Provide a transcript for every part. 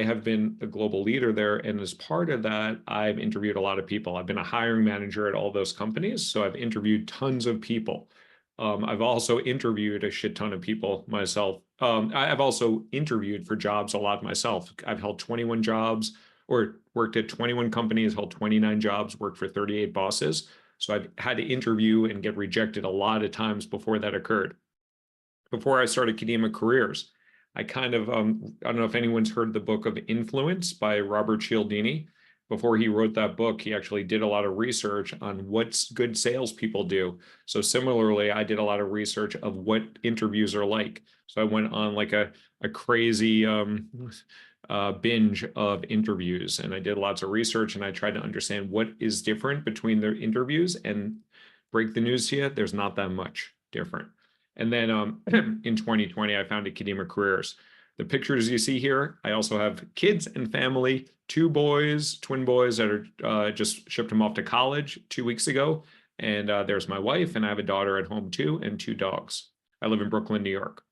have been a global leader there. And as part of that, I've interviewed a lot of people. I've been a hiring manager at all those companies. So I've interviewed tons of people. I've also interviewed a shit ton of people myself. I've also interviewed for jobs a lot myself. I've held 21 jobs or worked at 21 companies, held 29 jobs, worked for 38 bosses. So I've had to interview and get rejected a lot of times before that occurred. Before I started Kadima Careers, I kind of, I don't know if anyone's heard the book of Influence by Robert Cialdini. Before he wrote that book, he actually did a lot of research on what good salespeople do. So similarly, I did a lot of research of what interviews are like. So I went on like a crazy binge of interviews, and I did lots of research, and I tried to understand what is different between the interviews. And break the news to you, there's not that much different. And then in 2020, I founded Kadima Careers. The pictures you see here, I also have kids and family, 2 boys, twin boys that are just shipped them off to college 2 weeks ago. And there's my wife, and I have a daughter at home too, and 2 dogs. I live in Brooklyn, New York.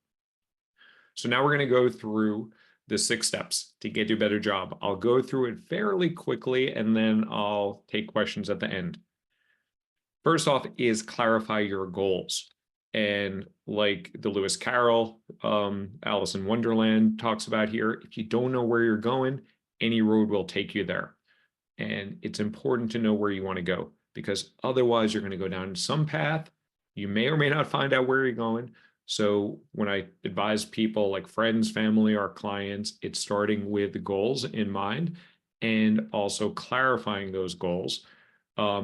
So now we're going to go through the 6 steps to get you a better job. I'll go through it fairly quickly, and then I'll take questions at the end. First off is clarify your goals. And like the Lewis Carroll, Alice in Wonderland talks about here, if you don't know where you're going, any road will take you there. And it's important to know where you want to go, because otherwise you're going to go down some path. You may or may not find out where you're going. So when I advise people like friends, family, or clients, it's starting with goals in mind and also clarifying those goals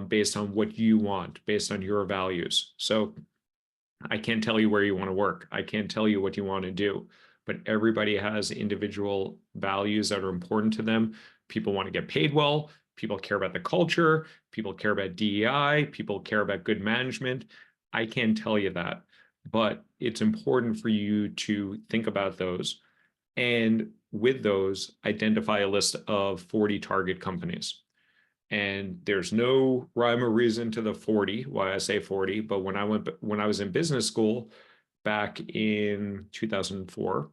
based on what you want, based on your values. So I can't tell you where you want to work. I can't tell you what you want to do, but everybody has individual values that are important to them. People want to get paid well. People care about the culture. People care about DEI. People care about good management. I can't tell you that, but it's important for you to think about those. And with those, identify a list of 40 target companies. And there's no rhyme or reason to the 40, why I say 40, but when I was in business school back in 2004,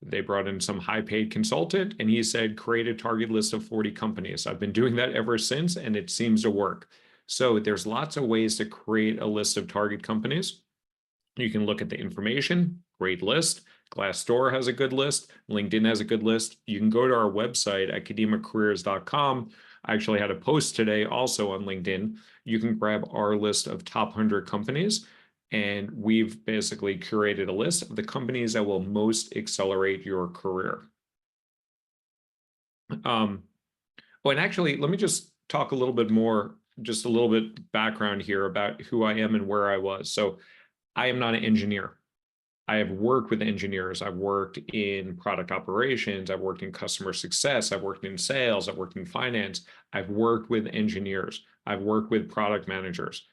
they brought in some high-paid consultant, and he said, create a target list of 40 companies. I've been doing that ever since, and it seems to work. So there's lots of ways to create a list of target companies. You can look at the information, great list. Glassdoor has a good list. LinkedIn has a good list. You can go to our website at kadimacareers.com. I actually had a post today also on LinkedIn. You can grab our list of top 100 companies, and we've basically curated a list of the companies that will most accelerate your career. Oh, and actually, let me just talk a little bit more, just a little bit background here about who I am and where I was. So I am not an engineer. I have worked with engineers. I've worked in product operations. I've worked in customer success. I've worked in sales. I've worked in finance. I've worked with engineers. I've worked with product managers.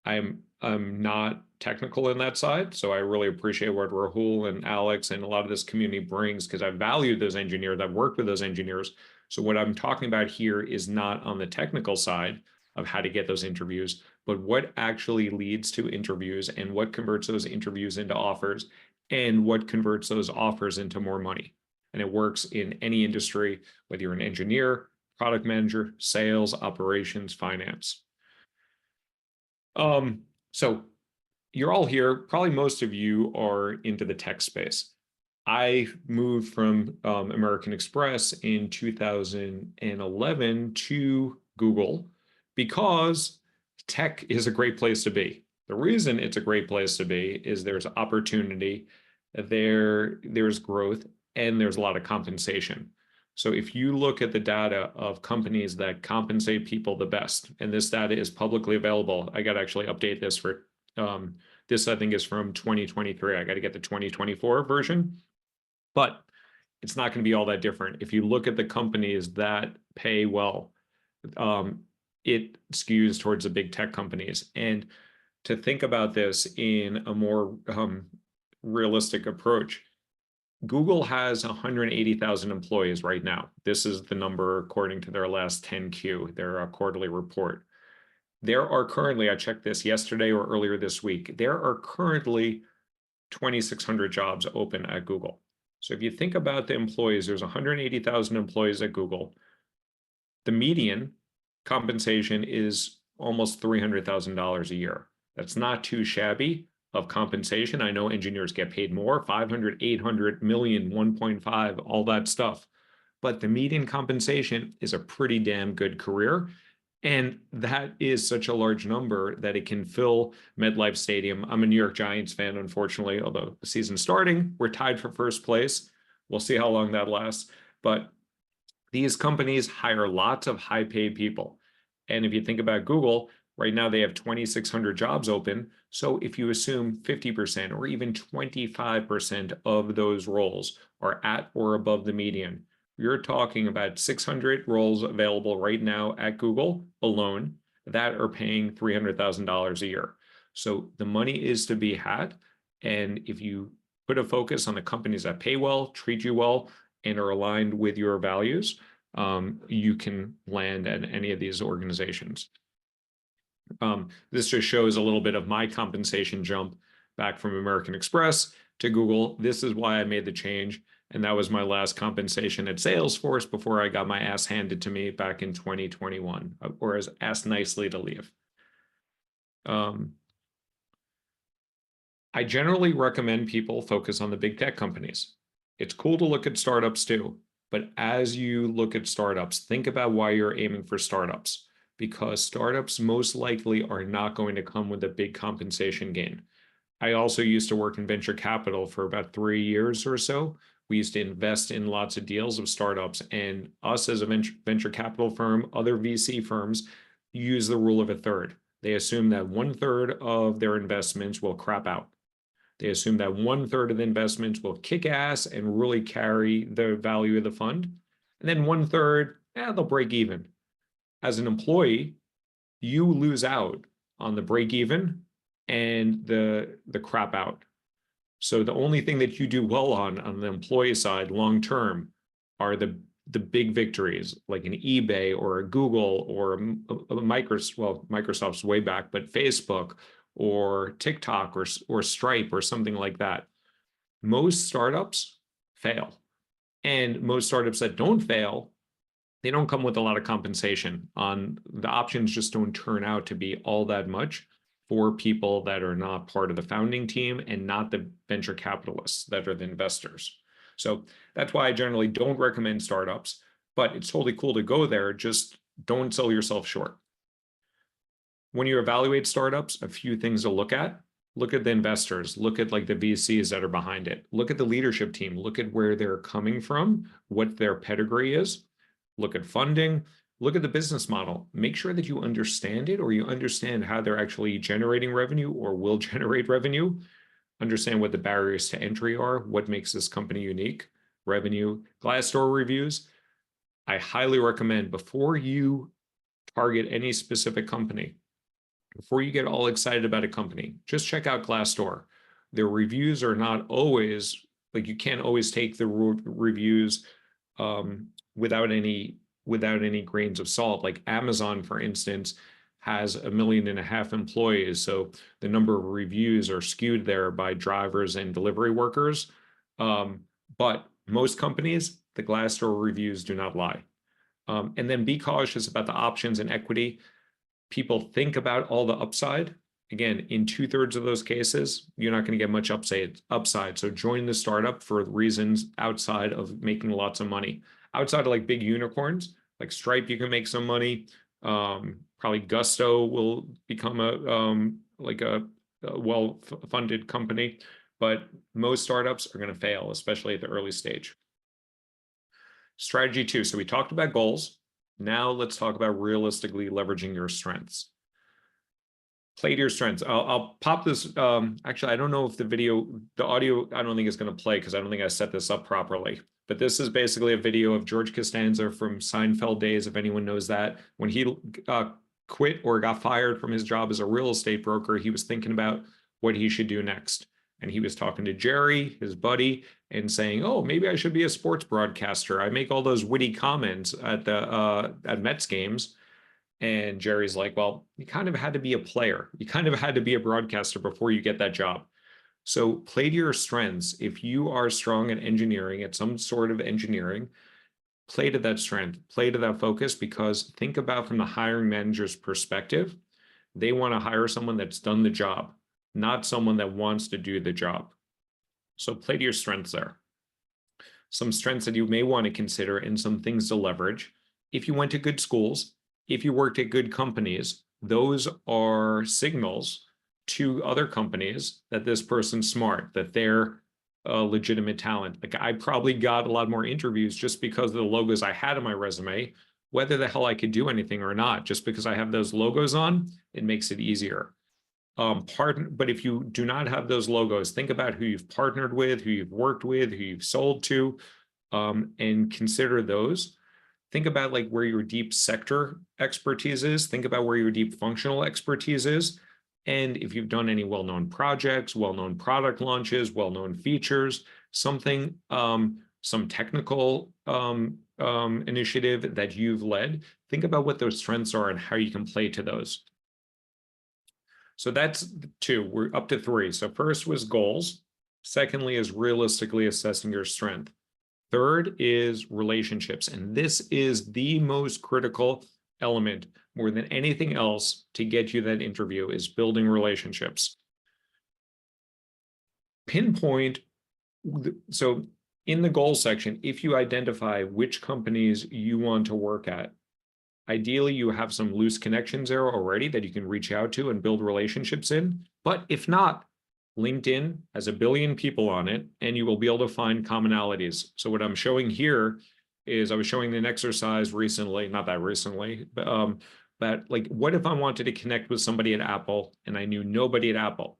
I'm not technical in that side. So I really appreciate what Rahul and Alex and a lot of this community brings, because I value those engineers. I've worked with those engineers. So what I'm talking about here is not on the technical side of how to get those interviews, but what actually leads to interviews and what converts those interviews into offers and what converts those offers into more money. And it works in any industry, whether you're an engineer, product manager, sales, operations, finance. So you're all here. Probably most of you are into the tech space. I moved from American Express in 2011 to Google because tech is a great place to be. The reason it's a great place to be is there's opportunity, there's growth, and there's a lot of compensation. So if you look at the data of companies that compensate people the best, and this data is publicly available, I got to actually update this for, this I think is from 2023. I got to get the 2024 version, but it's not going to be all that different. If you look at the companies that pay well, it skews towards the big tech companies. And to think about this in a more realistic approach, Google has 180,000 employees right now. This is the number according to their last 10Q, their quarterly report. There are currently, I checked this yesterday or earlier this week, there are currently 2,600 jobs open at Google. So if you think about the employees, there's 180,000 employees at Google. The median compensation is almost $300,000 a year. That's not too shabby of compensation. I know engineers get paid more, 500, 800 million, 1.5, all that stuff. But the median compensation is a pretty damn good career. And that is such a large number that it can fill MetLife Stadium. I'm a New York Giants fan, unfortunately, although the season's starting. We're tied for first place. We'll see how long that lasts. But these companies hire lots of high paid people. And if you think about Google, right now they have 2,600 jobs open. So if you assume 50% or even 25% of those roles are at or above the median, you're talking about 600 roles available right now at Google alone that are paying $300,000 a year. So the money is to be had. And if you put a focus on the companies that pay well, treat you well, and are aligned with your values, you can land at any of these organizations. This just shows a little bit of my compensation jump back from American Express to Google. This is why I made the change. And that was my last compensation at Salesforce before I got my ass handed to me back in 2021, or as asked nicely to leave. I generally recommend people focus on the big tech companies. It's cool to look at startups too, but as you look at startups, think about why you're aiming for startups, because startups most likely are not going to come with a big compensation gain. I also used to work in venture capital for about 3 years or so. We used to invest in lots of deals of startups, and us as a venture capital firm, other VC firms use the rule of a third. They assume that 1/3 of their investments will crap out. They assume that 1/3 of the investments will kick ass and really carry the value of the fund. And then 1/3, they'll break even. As an employee, you lose out on the break even and the crap out. So the only thing that you do well on the employee side long term are the big victories, like an eBay or a Google or a Microsoft. Well, Microsoft's way back, but Facebook or TikTok or Stripe or something like that. Most startups fail. And most startups that don't fail, they don't come with a lot of compensation. The options just don't turn out to be all that much for people that are not part of the founding team and not the venture capitalists that are the investors. So that's why I generally don't recommend startups, but it's totally cool to go there. Just don't sell yourself short. When you evaluate startups, a few things to look at. Look at the investors, look at like the VCs that are behind it. Look at the leadership team, look at where they're coming from, what their pedigree is. Look at funding, look at the business model. Make sure that you understand it, or you understand how they're actually generating revenue or will generate revenue. Understand what the barriers to entry are, what makes this company unique, revenue, Glassdoor reviews. I highly recommend, before you target any specific company, before you get all excited about a company, just check out Glassdoor. Their reviews are not always, like, you can't always take the reviews without any grains of salt. Like Amazon, for instance, has 1.5 million employees. So the number of reviews are skewed there by drivers and delivery workers. But most companies, the Glassdoor reviews do not lie. And then be cautious about the options and equity. People think about all the upside. Again, in 2/3 of those cases, you're not going to get much upside. So join the startup for reasons outside of making lots of money. Outside of like big unicorns, like Stripe, you can make some money. Probably Gusto will become a well-funded company, but most startups are going to fail, especially at the early stage. Strategy 2. So we talked about goals. Now let's talk about realistically leveraging your strengths. Play to your strengths. I'll pop this. Actually, I don't know if the audio, I don't think it's going to play because I don't think I set this up properly. But this is basically a video of George Costanza from Seinfeld days, if anyone knows that. When he quit or got fired from his job as a real estate broker, he was thinking about what he should do next. And he was talking to Jerry, his buddy, and saying, oh, maybe I should be a sports broadcaster. I make all those witty comments at Mets games. And Jerry's like, well, you kind of had to be a player. You kind of had to be a broadcaster before you get that job. So play to your strengths. If you are strong at engineering, at some sort of engineering, play to that strength, play to that focus, because think about from the hiring manager's perspective, they want to hire someone that's done the job, not someone that wants to do the job. So play to your strengths there. Some strengths that you may want to consider and some things to leverage. If you went to good schools, if you worked at good companies, those are signals to other companies that this person's smart, that they're a legitimate talent. Like I probably got a lot more interviews just because of the logos I had on my resume, whether the hell I could do anything or not. Just because I have those logos on, it makes it easier. But if you do not have those logos, think about who you've partnered with, who you've worked with, who you've sold to, and consider those. Think about like where your deep sector expertise is. Think about where your deep functional expertise is. And if you've done any well-known projects, well-known product launches, well-known features, something, some technical initiative that you've led, think about what those strengths are and how you can play to those. So that's 2. We're up to 3. So first was goals. Secondly is realistically assessing your strength. Third is relationships. And this is the most critical element more than anything else to get you that interview, is building relationships. Pinpoint. So in the goals section, if you identify which companies you want to work at, ideally, you have some loose connections there already that you can reach out to and build relationships in. But if not, LinkedIn has 1 billion people on it, and you will be able to find commonalities. So what I'm showing here is I was showing an exercise recently, not that recently, but like, what if I wanted to connect with somebody at Apple and I knew nobody at Apple?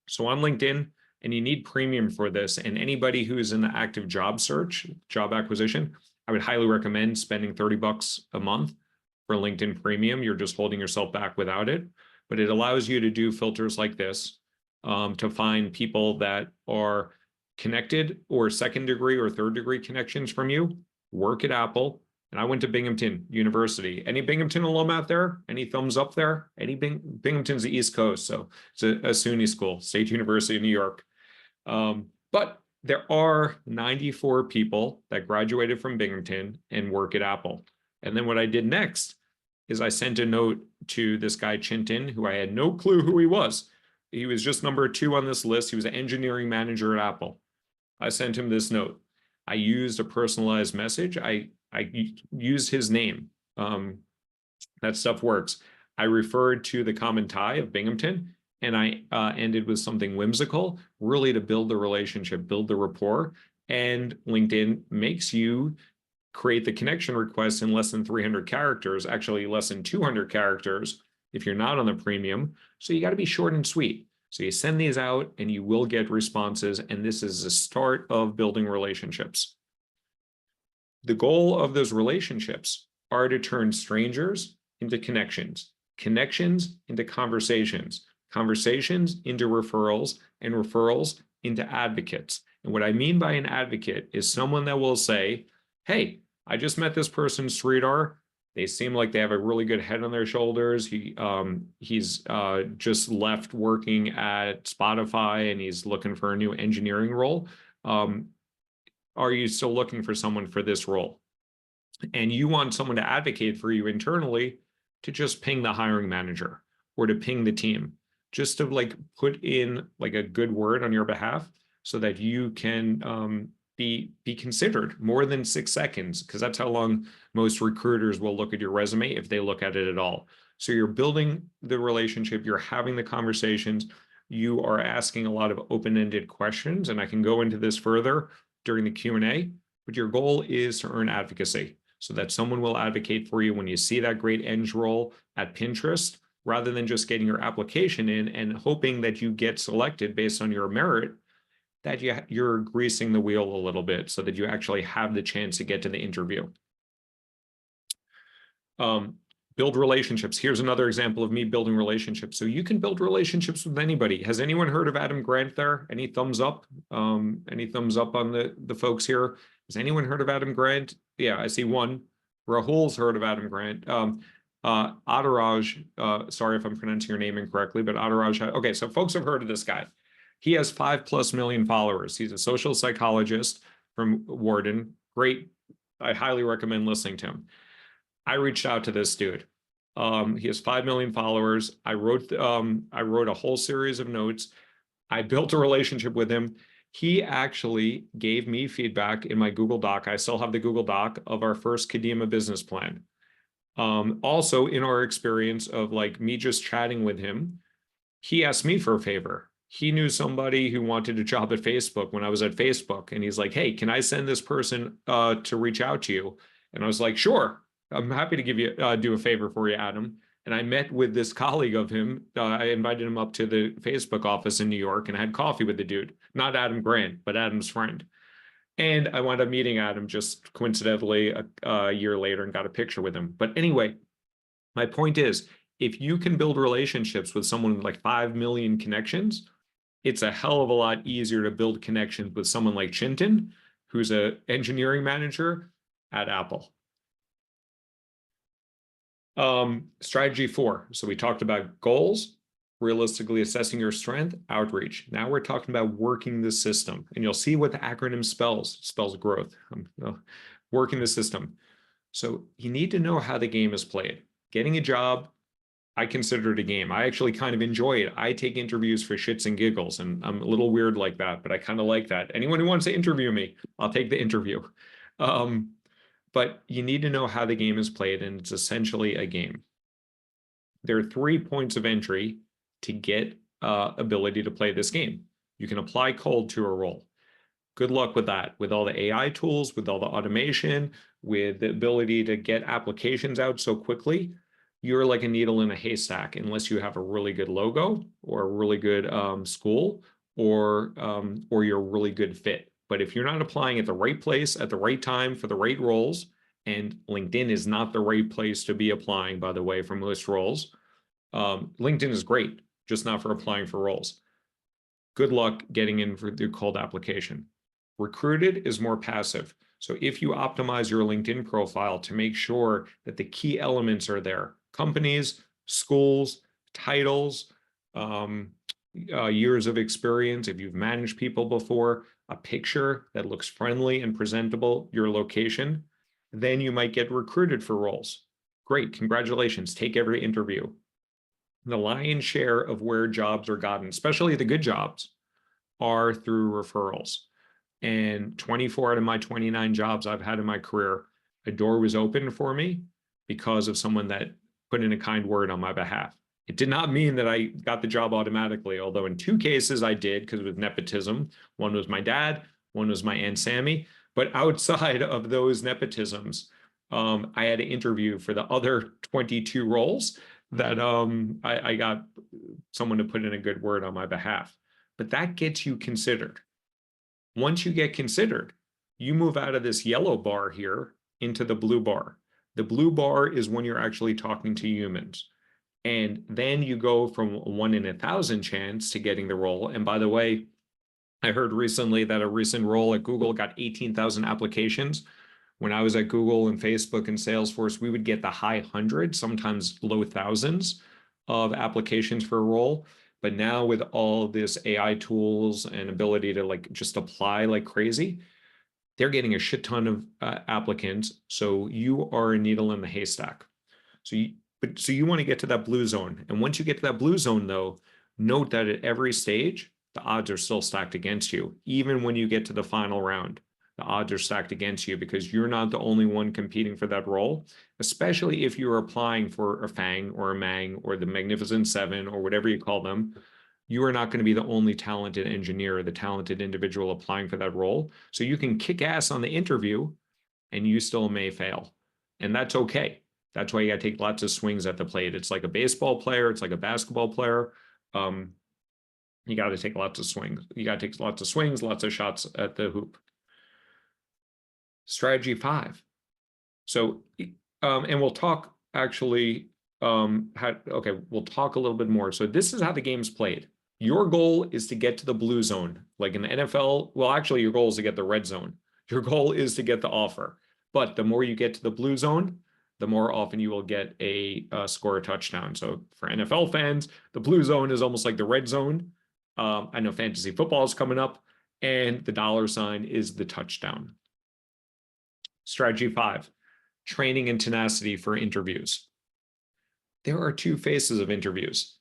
So on LinkedIn, and you need premium for this, and anybody who is in the active job search, job acquisition, I would highly recommend spending $30 a month for LinkedIn Premium. You're just holding yourself back without it. But it allows you to do filters like this to find people that are connected or second degree or third degree connections from you, work at Apple. And I went to Binghamton University. Any Binghamton alum out there? Any thumbs up there? Binghamton's the East Coast, so it's a SUNY school, State University of New York. But there are 94 people that graduated from Binghamton and work at Apple. And then what I did next is I sent a note to this guy, Chintan, who I had no clue who he was. He was just number 2 on this list. He was an engineering manager at Apple. I sent him this note. I used a personalized message. I used his name. That stuff works. I referred to the common tie of Binghamton, and I ended with something whimsical, really to build the relationship, build the rapport. And LinkedIn makes you create the connection request in less than 300 characters, actually less than 200 characters if you're not on the premium. So you got to be short and sweet. So you send these out and you will get responses. And this is the start of building relationships. The goal of those relationships are to turn strangers into connections, connections into conversations, conversations into referrals, and referrals into advocates. And what I mean by an advocate is someone that will say, hey, I just met this person, Sridhar. They seem like they have a really good head on their shoulders. He's just left working at Spotify and he's looking for a new engineering role. Are you still looking for someone for this role? And you want someone to advocate for you internally, to just ping the hiring manager or to ping the team, just to like put in like a good word on your behalf so that you can be considered more than 6 seconds, because that's how long most recruiters will look at your resume, if they look at it at all. So you're building the relationship, you're having the conversations, you are asking a lot of open-ended questions, and I can go into this further during the Q&A, but your goal is to earn advocacy so that someone will advocate for you when you see that great eng role at Pinterest, rather than just getting your application in and hoping that you get selected based on your merit, that you're greasing the wheel a little bit so that you actually have the chance to get to the interview. Build relationships. Here's another example of me building relationships. So you can build relationships with anybody. Has anyone heard of Adam Grant there? Any thumbs up? Any thumbs up on the folks here? Has anyone heard of Adam Grant? Yeah, I see one. Rahul's heard of Adam Grant. Adaraj, sorry if I'm pronouncing your name incorrectly, but Adaraj, okay, so folks have heard of this guy. He has 5+ million followers. He's a social psychologist from Wharton. Great. I highly recommend listening to him. I reached out to this dude. He has 5 million followers. I wrote a whole series of notes. I built a relationship with him. He actually gave me feedback in my Google Doc. I still have the Google Doc of our first Kadima business plan. Also, in our experience of like me just chatting with him, he asked me for a favor. He knew somebody who wanted a job at Facebook when I was at Facebook. And he's like, hey, can I send this person to reach out to you? And I was like, sure, I'm happy to give you do a favor for you, Adam. And I met with this colleague of him. I invited him up to the Facebook office in New York and I had coffee with the dude, not Adam Grant, but Adam's friend. And I wound up meeting Adam just coincidentally a year later and got a picture with him. But anyway, my point is, if you can build relationships with someone with like 5 million connections, it's a hell of a lot easier to build connections with someone like Chintan, who's an engineering manager at Apple. Strategy 4. So we talked about goals, realistically assessing your strength, outreach. Now we're talking about working the system, and you'll see what the acronym spells. It spells growth. Working the system. So you need to know how the game is played. Getting a job, I consider it a game. I actually kind of enjoy it. I take interviews for shits and giggles, and I'm a little weird like that, but I kind of like that. Anyone who wants to interview me, I'll take the interview. But you need to know how the game is played, and it's essentially a game. There are 3 points of entry to get ability to play this game. You can apply cold to a role. Good luck with that. With all the AI tools, with all the automation, with the ability to get applications out so quickly, you're like a needle in a haystack unless you have a really good logo or a really good school or you're a really good fit. But if you're not applying at the right place at the right time for the right roles, and LinkedIn is not the right place to be applying, by the way, for most roles, LinkedIn is great, just not for applying for roles. Good luck getting in for the cold application. Recruited is more passive. So if you optimize your LinkedIn profile to make sure that the key elements are there, companies, schools, titles, years of experience, if you've managed people before, a picture that looks friendly and presentable, your location, then you might get recruited for roles. Great, congratulations, take every interview. The lion's share of where jobs are gotten, especially the good jobs, are through referrals. And 24 out of my 29 jobs I've had in my career, a door was opened for me because of someone that put in a kind word on my behalf. It did not mean that I got the job automatically, although in 2 cases I did because it was nepotism. One was my dad, one was my Aunt Sammy. But outside of those nepotisms, I had to interview for the other 22 roles that I got someone to put in a good word on my behalf. But that gets you considered. Once you get considered, you move out of this yellow bar here into the blue bar. The blue bar is when you're actually talking to humans. And then you go from 1 in 1,000 chance to getting the role. And by the way, I heard recently that a recent role at Google got 18,000 applications. When I was at Google and Facebook and Salesforce, we would get the high hundreds, sometimes low thousands of applications for a role. But now with all this AI tools and ability to like just apply like crazy, they're getting a shit ton of applicants. So you are a needle in the haystack. So you want to get to that blue zone. And once you get to that blue zone, though, note that at every stage, the odds are still stacked against you. Even when you get to the final round, the odds are stacked against you because you're not the only one competing for that role, especially if you're applying for a FANG or a MANG or the Magnificent Seven or whatever you call them. You are not going to be the only talented engineer or the talented individual applying for that role. So you can kick ass on the interview and you still may fail. And that's okay. That's why you got to take lots of swings at the plate. It's like a baseball player. It's like a basketball player. You got to take lots of swings. You got to take lots of swings, lots of shots at the hoop. Strategy 5. So, and we'll talk actually, we'll talk a little bit more. So this is how the game's played. Your goal is to get to the blue zone. Like in the NFL, well, actually your goal is to get the red zone. Your goal is to get the offer. But the more you get to the blue zone, the more often you will get a score a touchdown. So for NFL fans, the blue zone is almost like the red zone. I know fantasy football is coming up, and the dollar sign is the touchdown. Strategy 5, training and tenacity for interviews. There are two phases of interviews.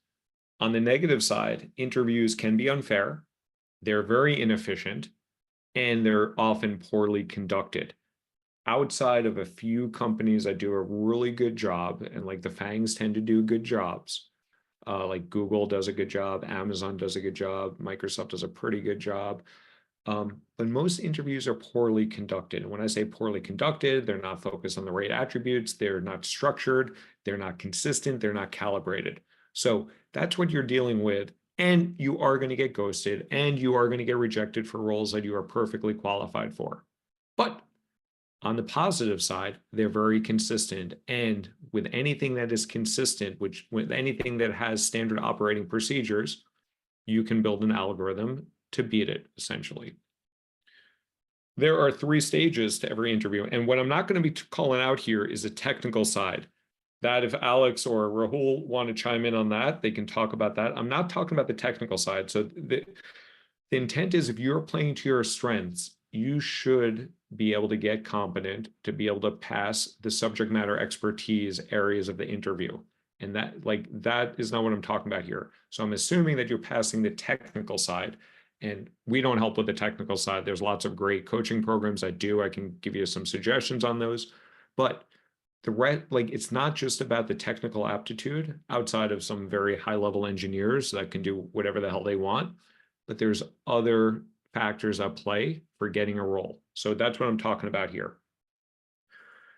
On the negative side, interviews can be unfair, they're very inefficient, and they're often poorly conducted. Outside of a few companies that do a really good job, and like the FANGs tend to do good jobs, like Google does a good job, Amazon does a good job, Microsoft does a pretty good job. But most interviews are poorly conducted. When I say poorly conducted, they're not focused on the right attributes, they're not structured, they're not consistent, they're not calibrated. So that's what you're dealing with. And you are going to get ghosted, and you are going to get rejected for roles that you are perfectly qualified for. But on the positive side, they're very consistent. And with anything that is consistent, which with anything that has standard operating procedures, you can build an algorithm to beat it, essentially. There are 3 stages to every interview. And what I'm not going to be calling out here is a technical side. That if Alex or Rahul want to chime in on that, they can talk about that. I'm not talking about the technical side. So the intent is if you're playing to your strengths, you should be able to get competent to be able to pass the subject matter expertise areas of the interview. And that is not what I'm talking about here. So I'm assuming that you're passing the technical side, and we don't help with the technical side. There's lots of great coaching programs that do. I can give you some suggestions on those, but it's not just about the technical aptitude outside of some very high level engineers that can do whatever the hell they want, but there's other factors at play for getting a role. So that's what I'm talking about here.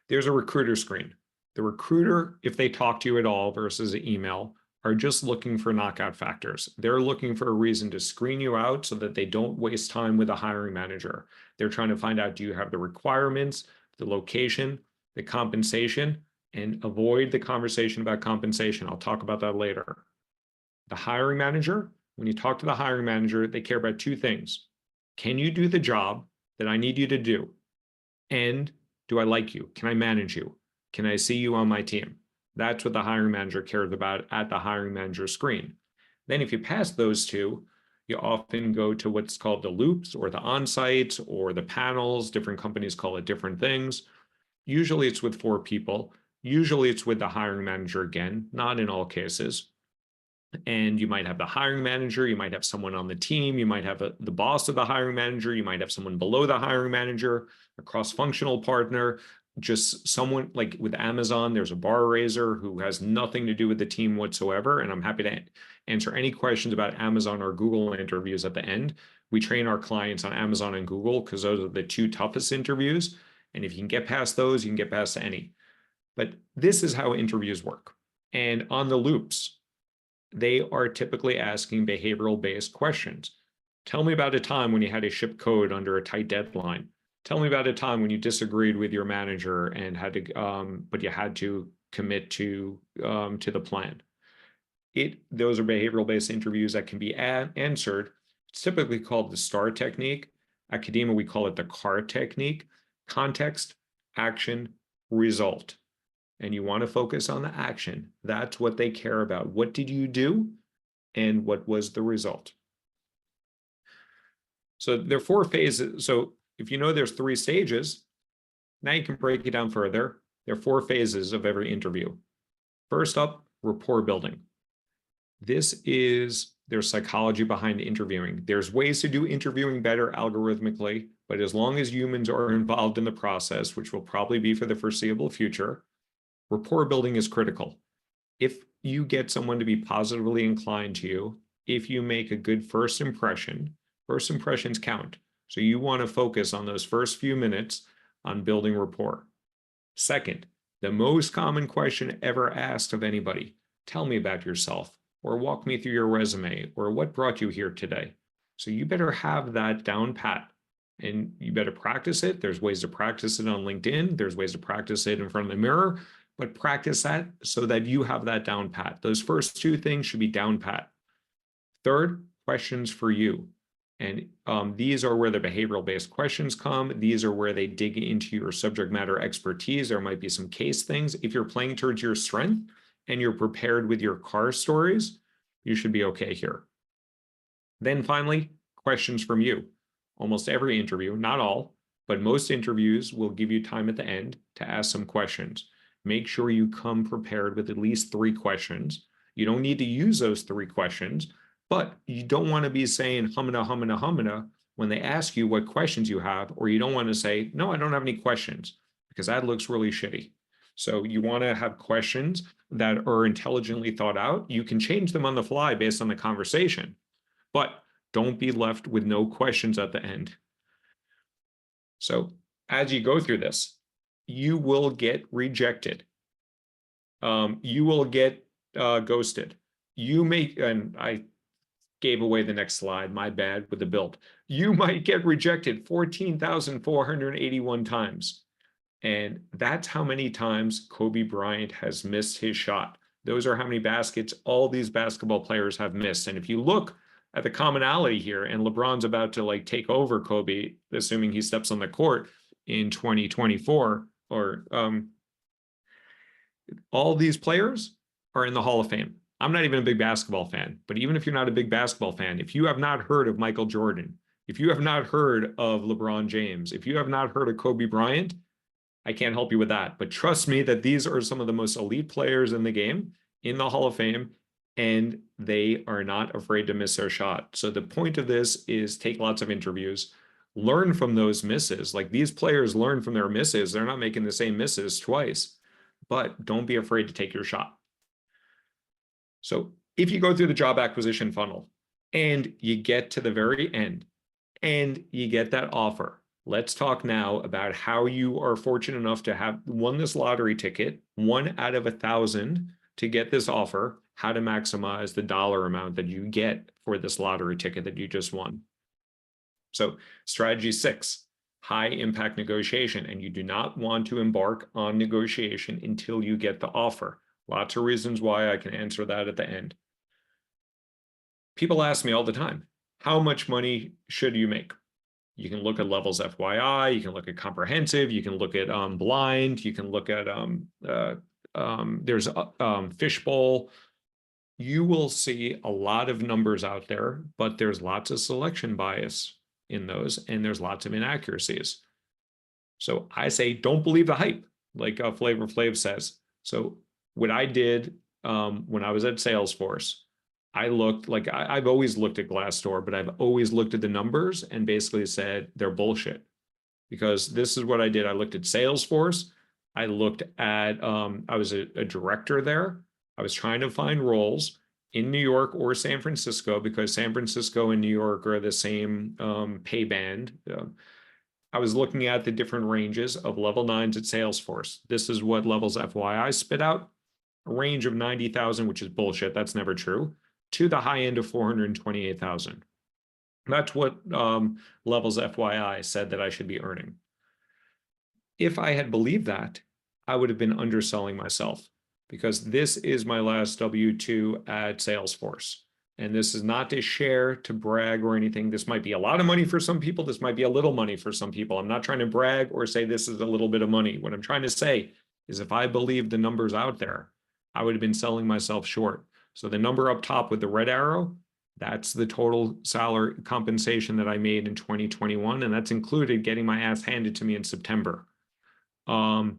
There's a recruiter screen. The recruiter, if they talk to you at all versus an email, are just looking for knockout factors. They're looking for a reason to screen you out so that they don't waste time with a hiring manager. They're trying to find out, do you have the requirements, the location, the compensation, and avoid the conversation about compensation. I'll talk about that later. The hiring manager, when you talk to the hiring manager, they care about 2 things. Can you do the job that I need you to do? And do I like you? Can I manage you? Can I see you on my team? That's what the hiring manager cares about at the hiring manager screen. Then if you pass those 2, you often go to what's called the loops or the on-sites or the panels. Different companies call it different things. Usually it's with 4 people. Usually it's with the hiring manager again, not in all cases. And you might have the hiring manager, you might have someone on the team, you might have the boss of the hiring manager, you might have someone below the hiring manager, a cross-functional partner, just someone like with Amazon, there's a bar raiser who has nothing to do with the team whatsoever. And I'm happy to answer any questions about Amazon or Google interviews at the end. We train our clients on Amazon and Google because those are the 2 toughest interviews. And if you can get past those, you can get past any. But this is how interviews work. And on the loops, they are typically asking behavioral-based questions. Tell me about a time when you had to ship code under a tight deadline. Tell me about a time when you disagreed with your manager and had to, but you had to commit to the plan. Those are behavioral-based interviews that can be answered. It's typically called the STAR technique. Academia, we call it the CAR technique: context, action, result. And you want to focus on the action. That's what they care about. What did you do? And what was the result? So there are 4 phases. So if you know there's 3 stages, now you can break it down further. There are 4 phases of every interview. First up, rapport building. This is there's psychology behind interviewing. There's ways to do interviewing better algorithmically, but as long as humans are involved in the process, which will probably be for the foreseeable future, rapport building is critical. If you get someone to be positively inclined to you, if you make a good first impressions count. So you want to focus on those first few minutes on building rapport. Second, the most common question ever asked of anybody: tell me about yourself, or walk me through your resume, or what brought you here today. So you better have that down pat, and you better practice it. There's ways to practice it on LinkedIn. There's ways to practice it in front of the mirror, but practice that so that you have that down pat. Those first 2 things should be down pat. Third, questions for you. And these are where the behavioral-based questions come. These are where they dig into your subject matter expertise. There might be some case things. If you're playing towards your strength and you're prepared with your CAR stories, you should be okay here. Then finally, questions from you. Almost every interview, not all, but most interviews will give you time at the end to ask some questions. Make sure you come prepared with at least 3 questions. You don't need to use those 3 questions, but you don't want to be saying humana, humana, humana when they ask you what questions you have, or you don't want to say, no, I don't have any questions, because that looks really shitty. So you want to have questions that are intelligently thought out. You can change them on the fly based on the conversation, but don't be left with no questions at the end. So as you go through this, you will get rejected. You will get ghosted. You may, and I gave away the next slide, my bad with the build. You might get rejected 14,481 times. And that's how many times Kobe Bryant has missed his shot. Those are how many baskets all these basketball players have missed. And if you look at the commonality here, and LeBron's about to like take over Kobe, assuming he steps on the court in 2024, or all these players are in the Hall of Fame. I'm not even a big basketball fan, but even if you're not a big basketball fan, if you have not heard of Michael Jordan, if you have not heard of LeBron James, if you have not heard of Kobe Bryant, I can't help you with that. But trust me that these are some of the most elite players in the game, in the Hall of Fame, and they are not afraid to miss their shot. So the point of this is take lots of interviews, learn from those misses. Like these players learn from their misses. They're not making the same misses twice, but don't be afraid to take your shot. So if you go through the job acquisition funnel and you get to the very end and you get that offer, let's talk now about how you are fortunate enough to have won this lottery ticket, 1 out of 1,000 to get this offer, how to maximize the dollar amount that you get for this lottery ticket that you just won. So strategy 6, high impact negotiation. And you do not want to embark on negotiation until you get the offer. Lots of reasons why. I can answer that at the end. People ask me all the time, how much money should you make? You can look at levels FYI, you can look at comprehensive, you can look at blind, you can look at there's Fishbowl. You will see a lot of numbers out there, but there's lots of selection bias in those, and there's lots of inaccuracies. So I say, don't believe the hype, like Flavor Flav says. So what I did when I was at Salesforce, I looked like I've always looked at Glassdoor, but I've always looked at the numbers and basically said they're bullshit. Because this is what I did. I looked at Salesforce. I looked at, I was a director there. I was trying to find roles in New York or San Francisco, because San Francisco and New York are the same pay band. I was looking at the different ranges of level 9s at Salesforce. This is what levels FYI spit out. A range of 90,000, which is bullshit. That's never true, to the high end of 428,000. That's what levels FYI said that I should be earning. If I had believed that, I would have been underselling myself, because this is my last W-2 at Salesforce. And this is not to share, to brag or anything. This might be a lot of money for some people. This might be a little money for some people. I'm not trying to brag or say this is a little bit of money. What I'm trying to say is if I believed the numbers out there, I would have been selling myself short. So the number up top with the red arrow, that's the total salary compensation that I made in 2021. And that's included getting my ass handed to me in September. And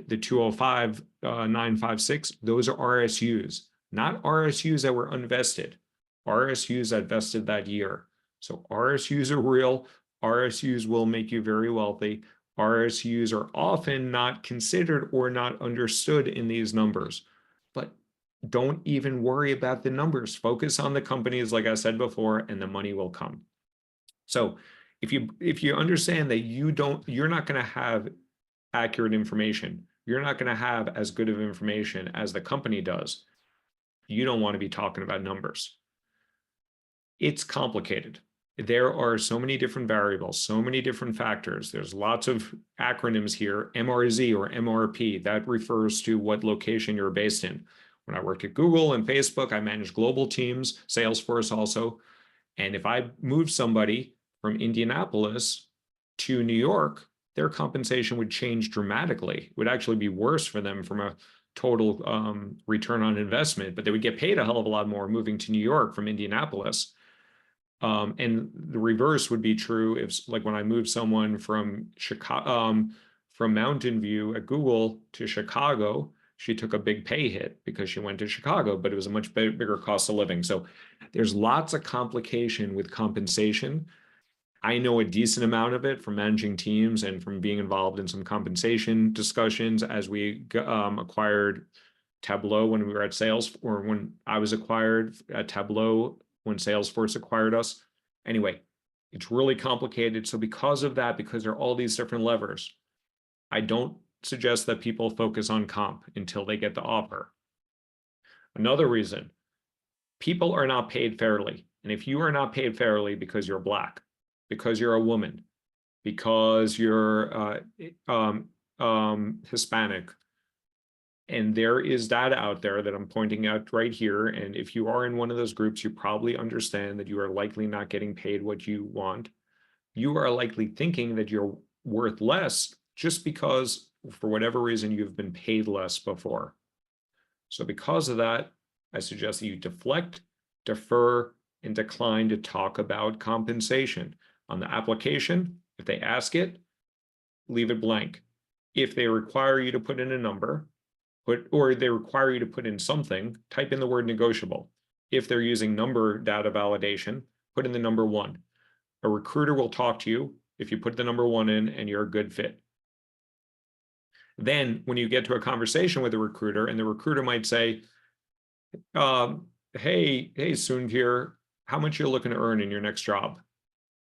the 205,956, those are RSUs, not RSUs that were unvested, RSUs that vested that year. So RSUs are real. RSUs will make you very wealthy. RSUs are often not considered or not understood in these numbers, but don't even worry about the numbers. Focus on the companies, like I said before, and the money will come. So if you understand that you're not going to have accurate information, you're not going to have as good of information as the company does, you don't want to be talking about numbers. It's complicated. There are so many different variables, so many different factors. There's lots of acronyms here, MRZ or MRP, that refers to what location you're based in. When I worked at Google and Facebook, I managed global teams, Salesforce also. And if I moved somebody from Indianapolis to New York, their compensation would change dramatically. It would actually be worse for them from a total return on investment, but they would get paid a hell of a lot more moving to New York from Indianapolis. And the reverse would be true if, like, when I moved someone from Chicago, from Mountain View at Google to Chicago, she took a big pay hit because she went to Chicago, but it was a much bigger cost of living. So there's lots of complication with compensation. I know a decent amount of it from managing teams and from being involved in some compensation discussions as we acquired Tableau when we were at Sales, or when I was acquired at Tableau when Salesforce acquired us. Anyway, it's really complicated. So because of that, because there are all these different levers, I don't suggest that people focus on comp until they get the offer. Another reason, people are not paid fairly. And if you are not paid fairly because you're Black, because you're a woman, because you're Hispanic, and there is data out there that I'm pointing out right here. And if you are in one of those groups, you probably understand that you are likely not getting paid what you want. You are likely thinking that you're worth less just because, for whatever reason, you've been paid less before. So because of that, I suggest that you deflect, defer, and decline to talk about compensation. On the application, if they ask it, leave it blank. If they require you to put in a number, or they require you to put in something, type in the word negotiable. If they're using number data validation, put in the number 1. A recruiter will talk to you if you put the number 1 in and you're a good fit. Then when you get to a conversation with a recruiter, and the recruiter might say, hey, Sundhir, how much are you looking to earn in your next job?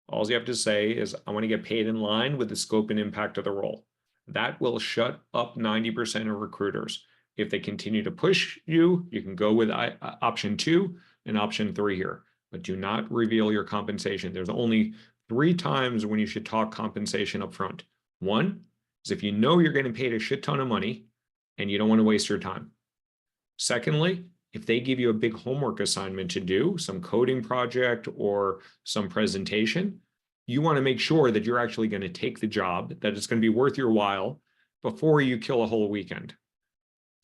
All you have to say is, I want to get paid in line with the scope and impact of the role. That will shut up 90% of recruiters. If they continue to push you, you can go with option 2 and option 3 here, but do not reveal your compensation. There's only 3 times when you should talk compensation up front. 1 is if you know you're getting paid a shit ton of money and you don't want to waste your time. Secondly, if they give you a big homework assignment to do, some coding project or some presentation, you want to make sure that you're actually going to take the job, that it's going to be worth your while before you kill a whole weekend.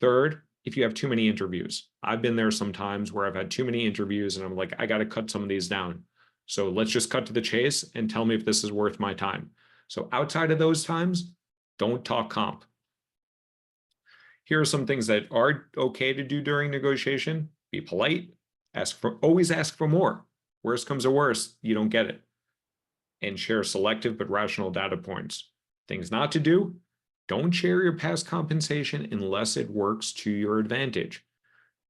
Third, if you have too many interviews. I've been there sometimes where I've had too many interviews and I'm like, I got to cut some of these down. So let's just cut to the chase and tell me if this is worth my time. So outside of those times, don't talk comp. Here are some things that are okay to do during negotiation. Be polite, always ask for more. Worst comes to worst, you don't get it. And share selective but rational data points. Things not to do, don't share your past compensation unless it works to your advantage.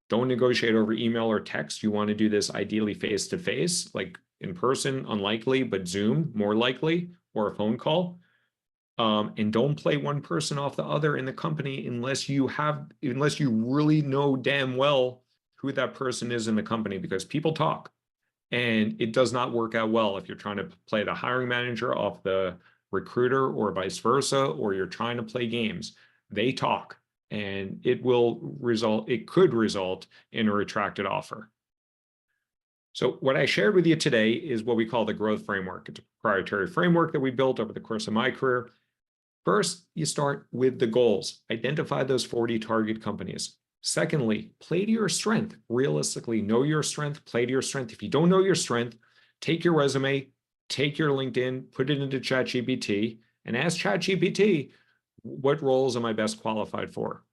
Don't negotiate over email or text. You want to do this ideally face-to-face, like in person, unlikely, but Zoom, more likely, or a phone call. And don't play one person off the other in the company unless you really know damn well who that person is in the company, because people talk and it does not work out well if you're trying to play the hiring manager off the recruiter or vice versa, or you're trying to play games. They talk and it could result in a retracted offer. So what I shared with you today is what we call the growth framework. It's a proprietary framework that we built over the course of my career. First, you start with the goals. Identify those 40 target companies. Secondly, play to your strength. Realistically, know your strength, play to your strength. If you don't know your strength, take your resume, take your LinkedIn, put it into ChatGPT, and ask ChatGPT, what roles am I best qualified for?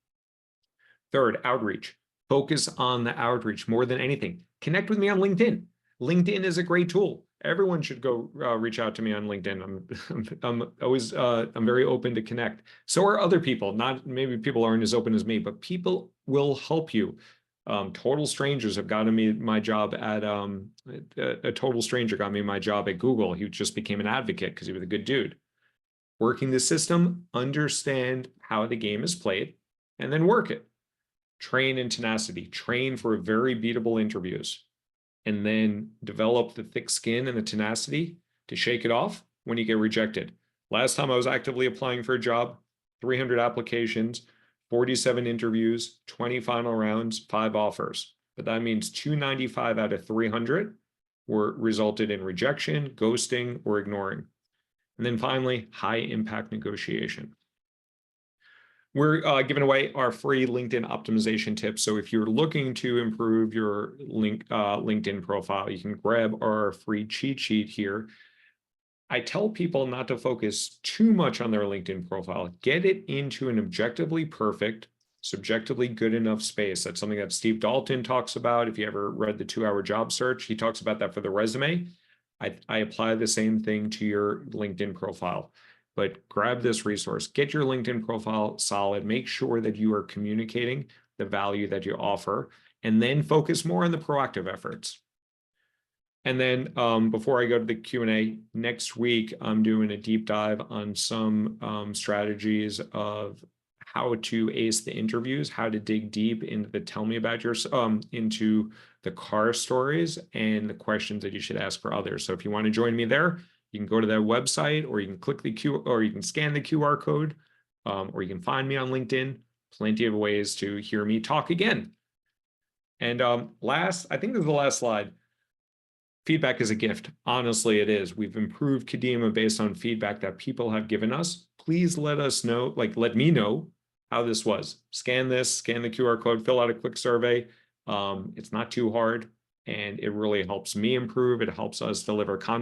Third, outreach. Focus on the outreach more than anything. Connect with me on LinkedIn. LinkedIn is a great tool. Everyone should go reach out to me on LinkedIn. I'm very open to connect. So are other people. Not maybe people aren't as open as me, but people will help you. Total strangers have gotten me my job at a total stranger got me my job at Google. He just became an advocate because he was a good dude. Working the system, understand how the game is played, and then work it. Train in tenacity. Train for very beatable interviews. And then develop the thick skin and the tenacity to shake it off when you get rejected. Last time I was actively applying for a job, 300 applications, 47 interviews, 20 final rounds, 5 offers. But that means 295 out of 300 resulted in rejection, ghosting, or ignoring. And then finally, high impact negotiation. We're giving away our free LinkedIn optimization tips. So if you're looking to improve your LinkedIn profile, you can grab our free cheat sheet here. I tell people not to focus too much on their LinkedIn profile. Get it into an objectively perfect, subjectively good enough space. That's something that Steve Dalton talks about. If you ever read the 2-Hour Job Search, he talks about that for the resume. I apply the same thing to your LinkedIn profile. But grab this resource, get your LinkedIn profile solid, make sure that you are communicating the value that you offer, and then focus more on the proactive efforts. And then before I go to the Q&A, next week, I'm doing a deep dive on some strategies of how to ace the interviews, how to dig deep into the tell me about your, into the car stories and the questions that you should ask for others. So if you want to join me there, you can go to that website, or you can click the or you can scan the QR code, or you can find me on LinkedIn. Plenty of ways to hear me talk again. And last, I think this is the last slide. Feedback is a gift. Honestly, it is. We've improved Kadima based on feedback that people have given us. Please let us know, let me know how this was. Scan this, scan the QR code, fill out a quick survey. It's not too hard, and it really helps me improve. It helps us deliver content.